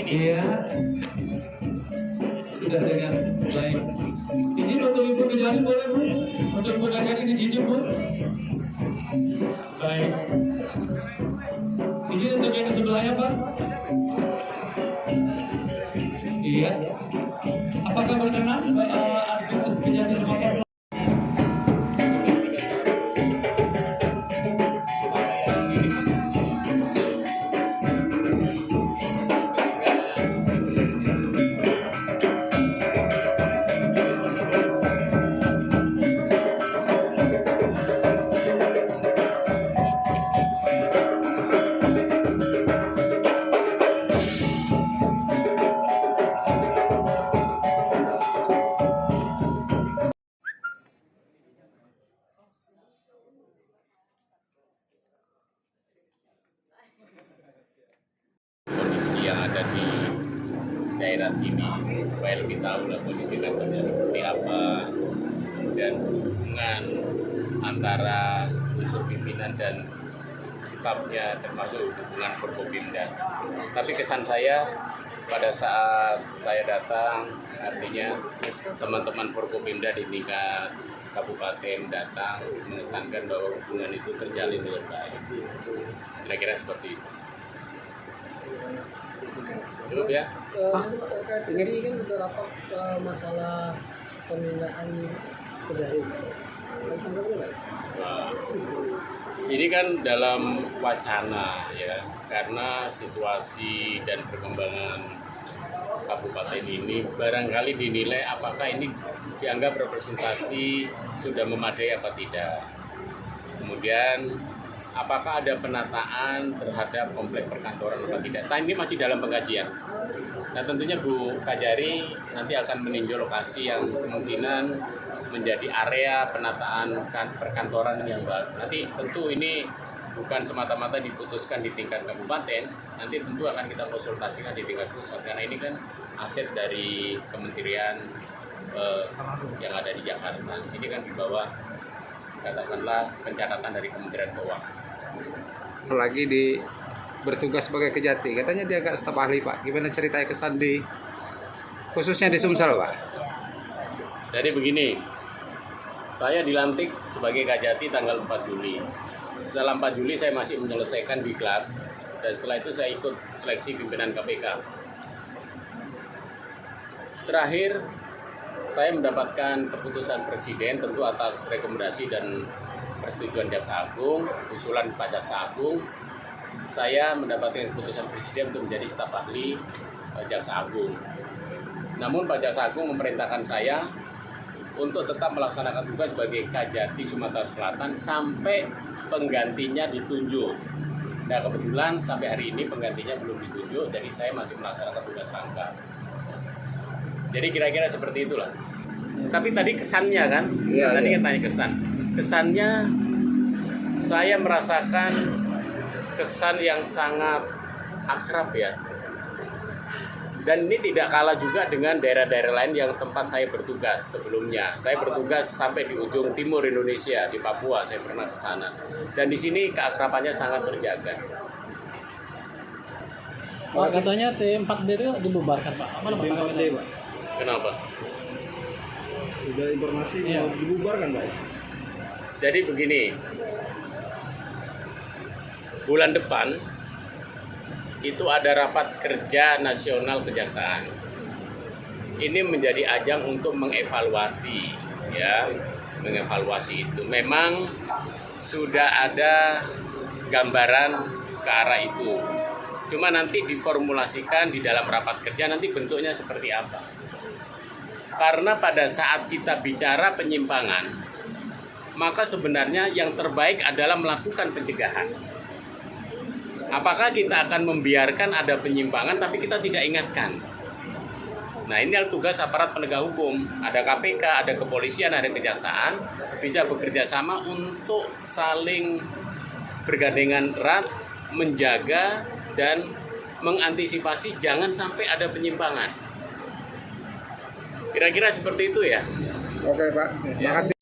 ini. Iya, sudah dengan baik. Izin untuk Ibu Kejari boleh Bu? Untuk Ibu Kejari diizin Bu? Baik. Izin untuk yang di sebelahnya Pak? Iya. Apakah berkenan aktivitas Kejari Sumatera? Kondisi yang ada di daerah sini supaya lebih tahu lah kondisi kantornya seperti apa dan hubungan antara unsur pimpinan dan stafnya termasuk hubungan Forkopimda. Tapi kesan saya pada saat saya datang, artinya teman-teman Forkopimda di tingkat kabupaten datang mengesankan bahwa hubungan itu terjalin dengan baik. Kira-kira seperti itu. Cukup ya? Ini kan kita rapat masalah pemindahan Kejari. Nah, ini kan dalam wacana ya, karena situasi dan perkembangan kabupaten ini barangkali dinilai apakah ini dianggap representasi sudah memadai apa tidak. Kemudian apakah ada penataan terhadap komplek perkantoran atau tidak. Nah, ini masih dalam pengkajian. Nah, tentunya Bu Kajari nanti akan meninjau lokasi yang kemungkinan menjadi area penataan perkantoran yang baru. Nanti tentu ini bukan semata-mata diputuskan di tingkat kabupaten, nanti tentu akan kita konsultasikan di tingkat pusat, karena ini kan aset dari kementerian yang ada di Jakarta. Ini kan di bawah, katakanlah, pencatatan dari Kementerian Keuangan. Lagi di bertugas sebagai Kejati, katanya dia agak staf ahli Pak. Gimana ceritanya kesan di khususnya di Sumsel Pak? Jadi begini, saya dilantik sebagai Kajati tanggal 4 Juli. Setelah 4 Juli saya masih menyelesaikan diklat, dan setelah itu saya ikut seleksi pimpinan KPK. Terakhir, saya mendapatkan keputusan Presiden tentu atas rekomendasi dan persetujuan Jaksa Agung, usulan Pak Jaksa Agung. Saya mendapatkan keputusan Presiden untuk menjadi staf ahli Jaksa Agung. Namun Pak Jaksa Agung memerintahkan saya untuk tetap melaksanakan tugas sebagai Kajati Sumatera Selatan sampai penggantinya ditunjuk. Nah, kebetulan sampai hari ini penggantinya belum ditunjuk, jadi saya masih melaksanakan tugas rangkap. Jadi kira-kira seperti itulah. Tapi tadi kesannya kan, tadi kan tanya kesan. Kesannya saya merasakan kesan yang sangat akrab ya. Dan ini tidak kalah juga dengan daerah-daerah lain yang tempat saya bertugas sebelumnya. Saya bertugas sampai di ujung timur Indonesia, di Papua, saya pernah ke sana. Dan di sini keakrabannya sangat terjaga. Pak, katanya T4D itu dibubarkan Pak. Mana Pak? T4D Pak. Kenapa? Udah informasi mau dibubarkan Pak. Jadi begini, bulan depan itu ada rapat kerja nasional kejaksaan. Ini menjadi ajang untuk mengevaluasi, ya, mengevaluasi itu. Memang sudah ada gambaran ke arah itu. Cuma nanti diformulasikan di dalam rapat kerja nanti bentuknya seperti apa. Karena pada saat kita bicara penyimpangan, maka sebenarnya yang terbaik adalah melakukan pencegahan. Apakah kita akan membiarkan ada penyimpangan tapi kita tidak ingatkan? Nah, ini adalah tugas aparat penegak hukum. Ada KPK, ada kepolisian, ada kejaksaan, bisa bekerja sama untuk saling bergandengan erat, menjaga dan mengantisipasi jangan sampai ada penyimpangan. Kira-kira seperti itu ya. Oke Pak, terima kasih.